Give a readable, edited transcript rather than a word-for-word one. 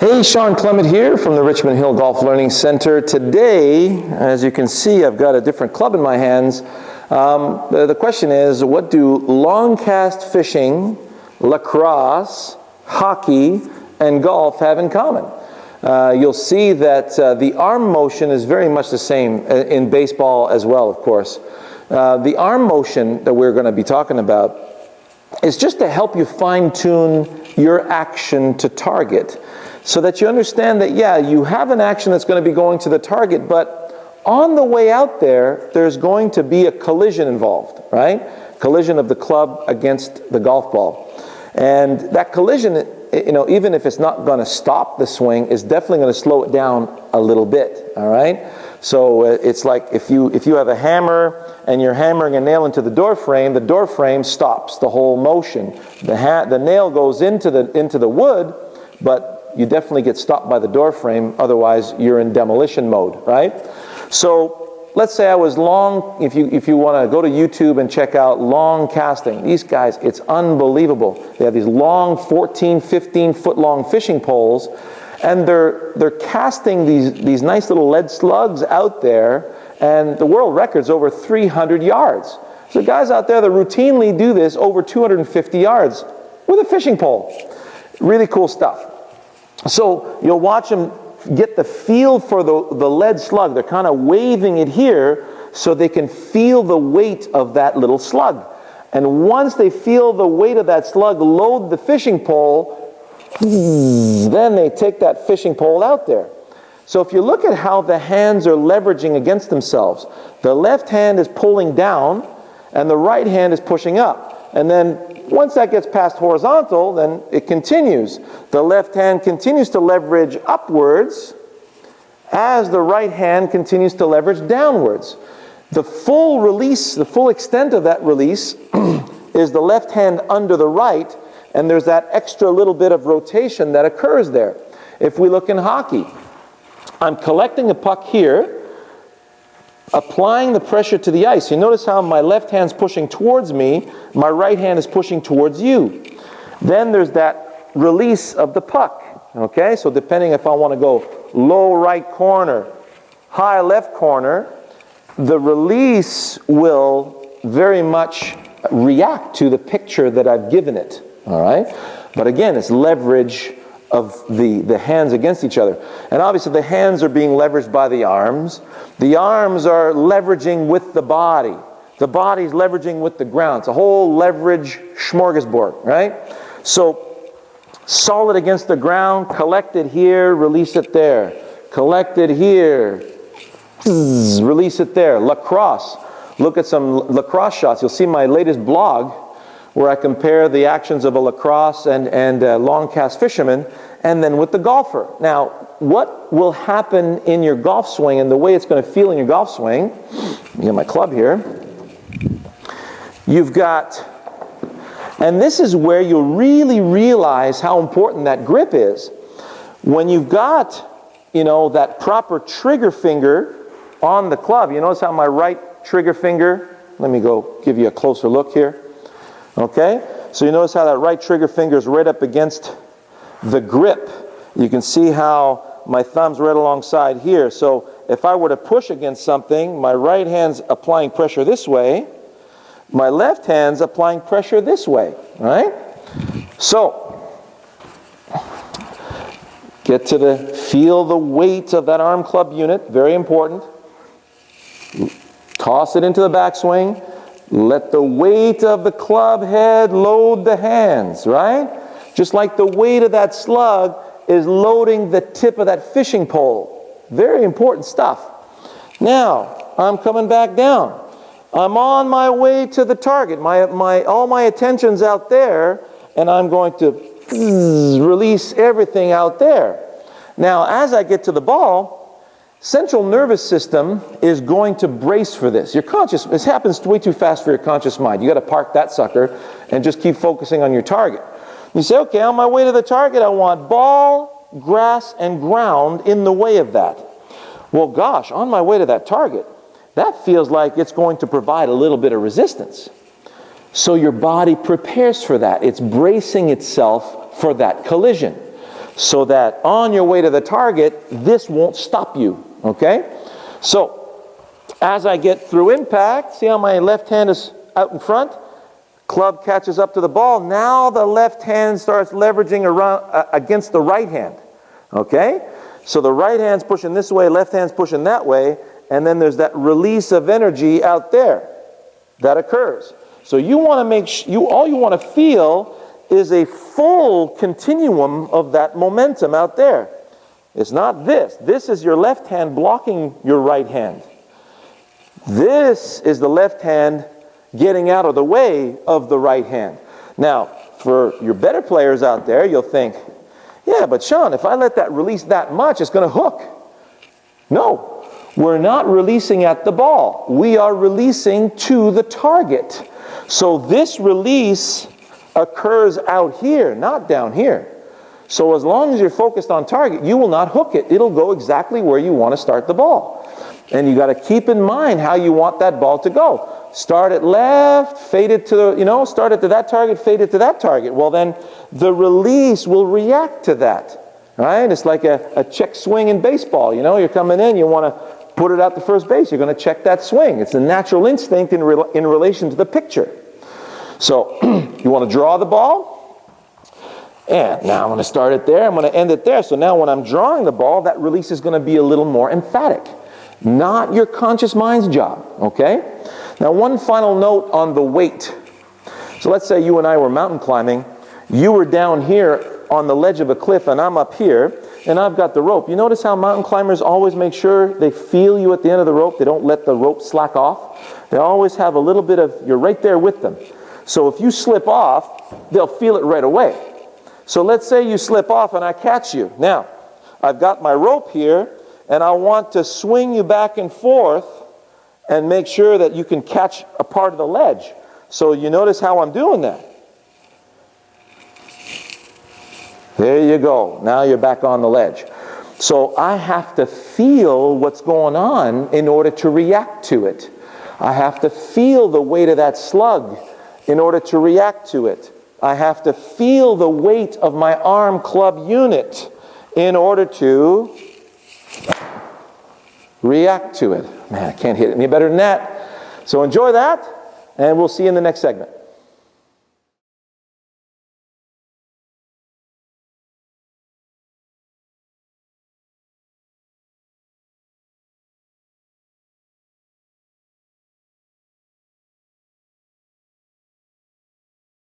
Hey, Shawn Clement here from the Richmond Hill Golf Learning Center. Today, as you can see, I've got a different club in my hands. The question is, what do long cast fishing, lacrosse, hockey, and golf have in common? You'll see that the arm motion is very much the same in baseball as well, of course. The arm motion that we're going to be talking about is just to help you fine-tune your action to target, so that you understand that, yeah, you have an action that's going to be going to the target, but on the way out there, there's going to be a collision involved, right? Collision of the club against the golf ball. And that collision, you know, even if it's not going to stop the swing, is definitely going to slow it down a little bit, all right? So it's like if you have a hammer and you're hammering a nail into the door frame stops the whole motion. The nail goes into the wood, but you definitely get stopped by the door frame, otherwise you're in demolition mode, right? So let's say I was long, if you want to go to YouTube and check out long casting, these guys, it's unbelievable. They have these long 14, 15 foot long fishing poles, and they're casting these nice little lead slugs out there, and the world record's over 300 yards. So guys out there that routinely do this over 250 yards with a fishing pole. Really cool stuff. So you'll watch them get the feel for the lead slug. They're kind of waving it here so they can feel the weight of that little slug. And once they feel the weight of that slug load the fishing pole, then they take that fishing pole out there. So if you look at how the hands are leveraging against themselves, the left hand is pulling down and the right hand is pushing up. And then once that gets past horizontal, then it continues. The left hand continues to leverage upwards as the right hand continues to leverage downwards. The full release, the full extent of that release is the left hand under the right, and there's that extra little bit of rotation that occurs there. If we look in hockey, I'm collecting a puck here, applying the pressure to the ice. You notice how my left hand's pushing towards me, my right hand is pushing towards you. Then there's that release of the puck, okay? So depending if I want to go low right corner, high left corner, the release will very much react to the picture that I've given it, all right? But again, it's leverage of the hands against each other. And obviously the hands are being leveraged by the arms. The arms are leveraging with the body. The body's leveraging with the ground. It's a whole leverage smorgasbord, right? So solid against the ground, collect it here, release it there. Collect it here, release it there. Lacrosse. Look at some lacrosse shots. You'll see my latest blog where I compare the actions of a lacrosse and a long cast fisherman, and then with the golfer. Now, what will happen in your golf swing and the way it's going to feel in your golf swing, let me get my club here, you've got, and this is where you'll really realize how important that grip is. When you've got, you know, that proper trigger finger on the club, you notice how my right trigger finger, let me go give you a closer look here. Okay, so you notice how that right trigger finger is right up against the grip. You can see how my thumb's right alongside here. So if I were to push against something, my right hand's applying pressure this way, my left hand's applying pressure this way, right? So get to feel the weight of that arm club unit, very important. Toss it into the backswing. Let the weight of the club head load the hands, right? Just like the weight of that slug is loading the tip of that fishing pole. Very important stuff. Now, I'm coming back down. I'm on my way to the target. All my attention's out there, and I'm going to release everything out there. Now, as I get to the ball, central nervous system is going to brace for this. Your conscious, this happens way too fast for your conscious mind. You got to park that sucker and just keep focusing on your target. You say, okay, on my way to the target, I want ball, grass, and ground in the way of that. Well, gosh, on my way to that target, that feels like it's going to provide a little bit of resistance. So your body prepares for that. It's bracing itself for that collision. so that on your way to the target, this won't stop you, okay? So, as I get through impact, see how my left hand is out in front? Club catches up to the ball. Now the left hand starts leveraging around against the right hand, okay? So the right hand's pushing this way, left hand's pushing that way, and then there's that release of energy out there that occurs. So you want to make all you want to feel is a full continuum of that momentum out there. It's not this. This is your left hand blocking your right hand. This is the left hand getting out of the way of the right hand. Now, for your better players out there, you'll think, yeah, but Shawn, if I let that release that much, it's going to hook. No, we're not releasing at the ball. We are releasing to the target. So this release occurs out here, not down here. So as long as you're focused on target, you will not hook it. It'll go exactly where you want to start the ball. And you got to keep in mind how you want that ball to go. Start it left, fade it to the, start it to that target, fade it to that target. Well, then the release will react to that, right? It's like a check swing in baseball. You're coming in, you want to put it out to first base. You're going to check that swing. It's a natural instinct in relation to the picture. So you want to draw the ball. And now I'm going to start it there. I'm going to end it there. So now when I'm drawing the ball, that release is going to be a little more emphatic. Not your conscious mind's job, okay? Now, one final note on the weight. So let's say you and I were mountain climbing. You were down here on the ledge of a cliff, and I'm up here, and I've got the rope. You notice how mountain climbers always make sure they feel you at the end of the rope? They don't let the rope slack off. They always have a little bit of, you're right there with them. So if you slip off, they'll feel it right away. So let's say you slip off and I catch you. Now, I've got my rope here, and I want to swing you back and forth and make sure that you can catch a part of the ledge. So you notice how I'm doing that. There you go. Now you're back on the ledge. So I have to feel what's going on in order to react to it. I have to feel the weight of that slug in order to react to it. I have to feel the weight of my arm club unit in order to react to it. Man, I can't hit it any better than that. So enjoy that, and we'll see you in the next segment.